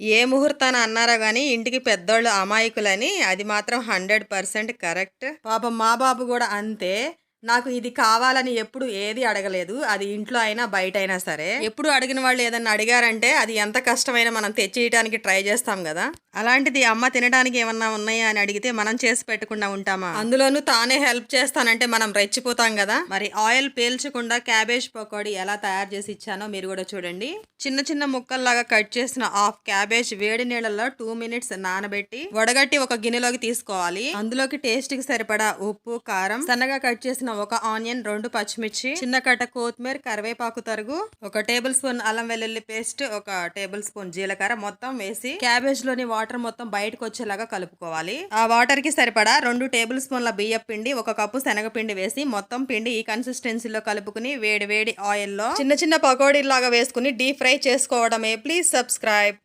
ఏ ముహూర్తాన అన్నారో గాని ఇంటికి పెద్దోళ్ళు అమాయకులని, అది మాత్రం 100% కరెక్ట్. పాపం మా బాబు గూడా అంతే. నాకు ఇది కావాలని ఎప్పుడు ఏది అడగలేదు. అది ఇంట్లో అయినా, బయటైనా సరే. ఎప్పుడు అడిగిన వాళ్ళు ఏదన్నా అడిగారంటే అది ఎంత కష్టమైనా మనం తెచ్చియటానికి ట్రై చేస్తాం గదా! అలాంటిది అమ్మ తినడానికి ఏమన్నా ఉన్నాయా అని అడిగితే మనం చేసి పెట్టకుండా ఉంటామా? అందులోనూ తానే హెల్ప్ చేస్తానంటే మనం రెచ్చిపోతాం గదా! మరి ఆయిల్ పీల్చకుండా క్యాబేజ్ పకోడీ ఎలా తయారు చేసి ఇచ్చానో మీరు గూడా చూడండి. చిన్న చిన్న ముక్కల్లాగా కట్ చేసిన హాఫ్ క్యాబేజ్ వేడి నీళ్ళలో 2 మినిట్స్ నానబెట్టి వడగట్టి ఒక గిన్నెలోకి తీసుకోవాలి. అందులోకి టేస్ట్ కి సరిపడా ఉప్పు, కారం, సన్నగా కట్ చేసిన ఒక ఆనియన్, 2 పచ్చిమిర్చి, చిన్న కట్ట కొత్తిమీర, కరివేపాకు తరుగు, 1 టేబుల్ స్పూన్ అల్లం వెల్లుల్లి పేస్ట్, 1 టేబుల్ స్పూన్ జీలకర్ర మొత్తం వేసి క్యాబేజ్ లోని వాటర్ మొత్తం బయటకు వచ్చేలాగా కలుపుకోవాలి. ఆ వాటర్ కి సరిపడా 2 టేబుల్ స్పూన్ల బియ్యం పిండి, 1 కప్పు శనగపిండి వేసి మొత్తం పిండి ఈ కన్సిస్టెన్సీలో కలుపుకుని వేడి వేడి ఆయిల్ లో చిన్న చిన్న పకోడీలాగా వేసుకుని డీప్ ఫ్రై చేసుకోవడమే. Please subscribe.